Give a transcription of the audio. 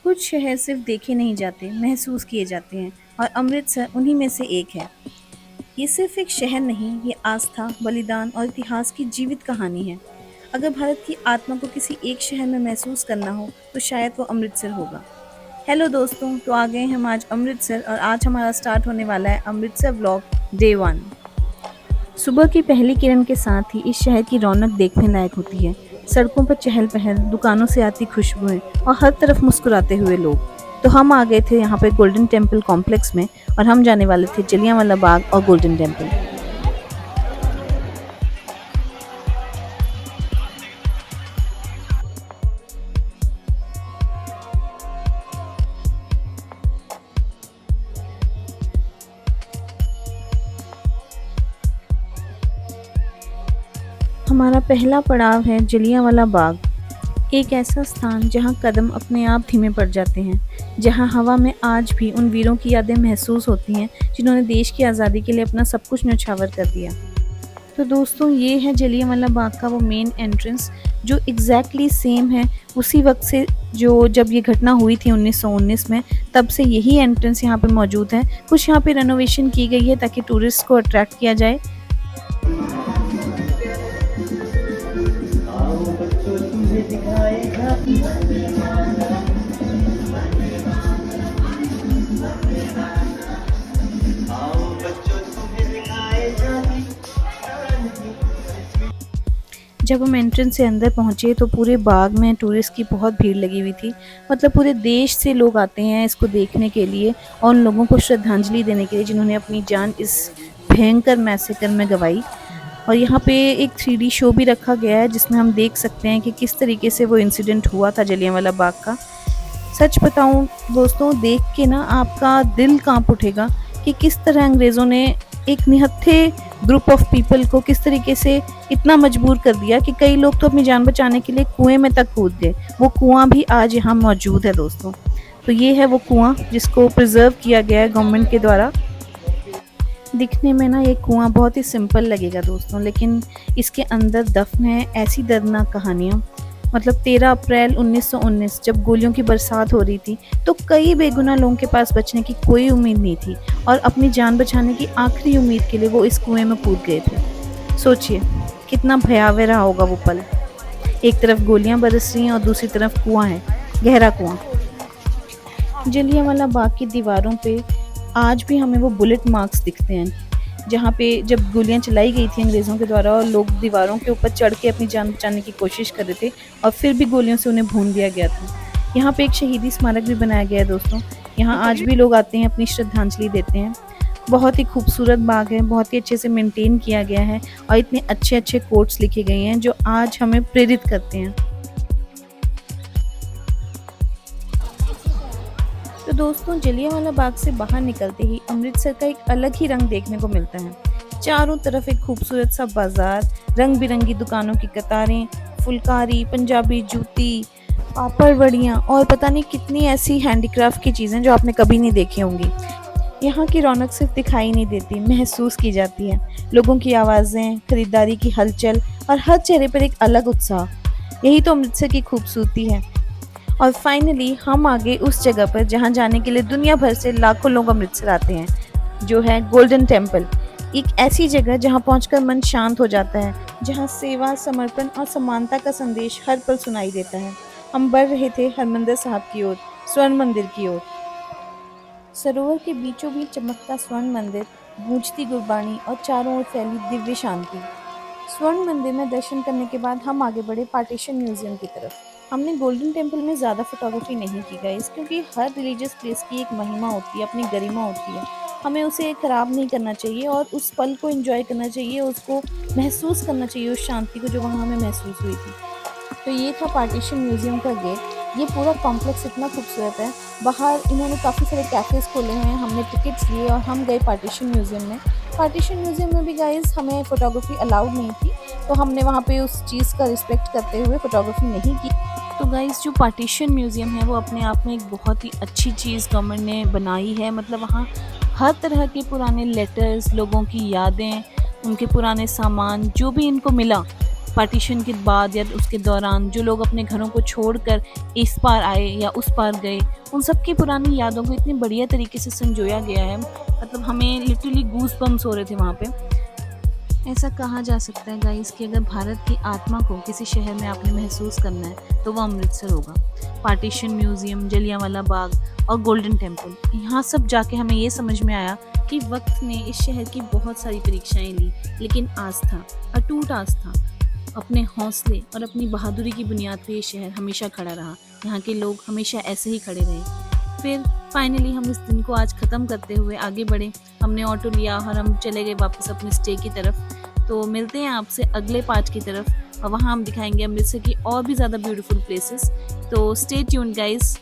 कुछ शहर सिर्फ देखे नहीं जाते, महसूस किए जाते हैं और अमृतसर उन्हीं में से एक है। ये सिर्फ एक शहर नहीं, ये आस्था, बलिदान और इतिहास की जीवित कहानी है। अगर भारत की आत्मा को किसी एक शहर में महसूस करना हो, तो शायद वो अमृतसर होगा। हेलो दोस्तों, तो आ गए हम आज अमृतसर और आज हमारा स्टार्ट होने वाला है अमृतसर व्लॉग डे 1। सुबह की पहली किरण के साथ ही इस शहर की रौनक देखने लायक होती है। सड़कों पर चहल पहल, दुकानों से आती खुशबुएं और हर तरफ मुस्कुराते हुए लोग। तो हम आ गए थे यहाँ पे गोल्डन टेम्पल कॉम्प्लेक्स में और हम जाने वाले थे जलियांवाला बाग और गोल्डन टेम्पल। हमारा पहला पड़ाव है जलियांवाला बाग, एक ऐसा स्थान जहां कदम अपने आप धीमे पड़ जाते हैं, जहां हवा में आज भी उन वीरों की यादें महसूस होती हैं जिन्होंने देश की आज़ादी के लिए अपना सब कुछ न्यौछावर कर दिया। तो दोस्तों, ये है जलियांवाला बाग का वो मेन एंट्रेंस जो एग्जैक्टली सेम है उसी वक्त से, जो जब ये घटना हुई थी 1919 में, तब से यही एंट्रेंस यहाँ पे मौजूद है। कुछ यहाँ पे रेनोवेशन की गई है ताकि टूरिस्ट को अट्रैक्ट किया जाए। जब हम एंट्रेंस से अंदर पहुंचे तो पूरे बाग में टूरिस्ट की बहुत भीड़ लगी हुई थी। मतलब पूरे देश से लोग आते हैं इसको देखने के लिए और उन लोगों को श्रद्धांजलि देने के लिए जिन्होंने अपनी जान इस भयंकर मैसेकर में गंवाई। और यहाँ पे एक 3D शो भी रखा गया है जिसमें हम देख सकते हैं कि किस तरीके से वो इंसिडेंट हुआ था जलियांवाला बाग का। सच बताऊं दोस्तों, देख के ना आपका दिल कांप उठेगा कि किस तरह अंग्रेज़ों ने एक निहत्थे ग्रुप ऑफ पीपल को किस तरीके से इतना मजबूर कर दिया कि कई लोग तो अपनी जान बचाने के लिए कुएं में तक कूद गए। वो कुआं भी आज यहाँ मौजूद है दोस्तों। तो ये है वो कुआं जिसको प्रिजर्व किया गया है गवर्नमेंट के द्वारा। दिखने में ना ये कुआं बहुत ही सिंपल लगेगा दोस्तों, लेकिन इसके अंदर दफन है ऐसी दर्दनाक कहानियाँ। मतलब 13 अप्रैल 1919 जब गोलियों की बरसात हो रही थी तो कई बेगुनाह लोगों के पास बचने की कोई उम्मीद नहीं थी और अपनी जान बचाने की आखिरी उम्मीद के लिए वो इस कुएं में कूद गए थे। सोचिए कितना भयावह रहा होगा वो पल। एक तरफ गोलियां बरस रही हैं और दूसरी तरफ कुआं है, गहरा कुआं। जलियांवाला बाग की दीवारों पे आज भी हमें वो बुलेट मार्क्स दिखते हैं जहाँ पे जब गोलियां चलाई गई थी अंग्रेज़ों के द्वारा और लोग दीवारों के ऊपर चढ़ के अपनी जान बचाने की कोशिश कर रहे थे और फिर भी गोलियों से उन्हें भून दिया गया था। यहाँ पे एक शहीदी स्मारक भी बनाया गया है दोस्तों। यहाँ आज भी लोग आते हैं, अपनी श्रद्धांजलि देते हैं। बहुत ही खूबसूरत बाग है, बहुत ही अच्छे से मेंटेन किया गया है और इतने अच्छे अच्छे कोट्स लिखे गए हैं जो आज हमें प्रेरित करते हैं। तो दोस्तों, जलियांवाला बाग से बाहर निकलते ही अमृतसर का एक अलग ही रंग देखने को मिलता है। चारों तरफ एक खूबसूरत सा बाजार, रंग बिरंगी दुकानों की कतारें, फुलकारी, पंजाबी जूती, पापड़ बड़ियाँ और पता नहीं कितनी ऐसी हैंडीक्राफ्ट की चीज़ें जो आपने कभी नहीं देखी होंगी। यहाँ की रौनक सिर्फ दिखाई नहीं देती, महसूस की जाती है। लोगों की आवाज़ें, खरीदारी की हलचल और हर चेहरे पर एक अलग उत्साह। यही तो अमृतसर की खूबसूरती है। और फाइनली हम आ गए उस जगह पर जहाँ जाने के लिए दुनिया भर से लाखों लोग अमृतसर आते हैं, जो है गोल्डन टेम्पल। एक ऐसी जगह जहाँ पहुंचकर मन शांत हो जाता है, जहाँ सेवा, समर्पण और समानता का संदेश हर पल सुनाई देता है। हम बढ़ रहे थे हरमंदिर साहब की ओर, स्वर्ण मंदिर की ओर। सरोवर के बीचों बीच चमकता स्वर्ण मंदिर, गूंजती गुरबानी और चारों ओर फैली दिव्य शांति। स्वर्ण मंदिर में दर्शन करने के बाद हम आगे बढ़े पार्टीशन म्यूजियम की तरफ। हमने गोल्डन टेम्पल में ज़्यादा फोटोग्राफी नहीं की गाइस, क्योंकि हर रिलीजियस प्लेस की एक महिमा होती है, अपनी गरिमा होती है। हमें उसे ख़राब नहीं करना चाहिए और उस पल को एंजॉय करना चाहिए, उसको महसूस करना चाहिए, उस शांति को जो वहाँ हमें महसूस हुई थी। तो ये था पार्टीशन म्यूजियम का गेट। ये पूरा कॉम्प्लेक्स इतना खूबसूरत है। बाहर इन्होंने काफ़ी सारे कैफ़ेज़ खोले हैं। हमने टिकट्स लिए और हम गए पार्टीशन म्यूजियम में। पार्टीशन म्यूजियम में भी गाइस हमें फ़ोटोग्राफी अलाउड नहीं थी, तो हमने वहाँ पे उस चीज़ का रिस्पेक्ट करते हुए फ़ोटोग्राफी नहीं की। तो गाइस, जो पार्टीशन म्यूज़ियम है वो अपने आप में एक बहुत ही अच्छी चीज़ गवर्नमेंट ने बनाई है। मतलब वहाँ हर तरह के पुराने लेटर्स, लोगों की यादें, उनके पुराने सामान जो भी इनको मिला, पार्टीशन के बाद या उसके दौरान जो लोग अपने घरों को छोड़कर इस पार आए या उस पार गए, उन सब की पुरानी यादों को इतनी बढ़िया तरीके से संजोया गया है, मतलब हमें लिटरली गूज़ बम्प्स हो रहे थे वहाँ पे। ऐसा कहा जा सकता है गाइस कि अगर भारत की आत्मा को किसी शहर में आपने महसूस करना है तो वो अमृतसर होगा। पार्टीशन म्यूज़ियम, जलियांवाला बाग और गोल्डन टेम्पल, यहाँ सब जाके हमें ये समझ में आया कि वक्त ने इस शहर की बहुत सारी परीक्षाएं ली, लेकिन आस्था, अटूट आस्था, अपने हौसले और अपनी बहादुरी की बुनियाद पे ये शहर हमेशा खड़ा रहा। यहाँ के लोग हमेशा ऐसे ही खड़े रहे। फिर फाइनली हम इस दिन को आज ख़त्म करते हुए आगे बढ़े। हमने ऑटो लिया और हम चले गए वापस अपने स्टे की तरफ। तो मिलते हैं आपसे अगले पार्ट की तरफ और वहाँ हम दिखाएंगे अमृतसर की और भी ज़्यादा ब्यूटीफुल प्लेसेस। तो स्टे ट्यून्ड गाइस।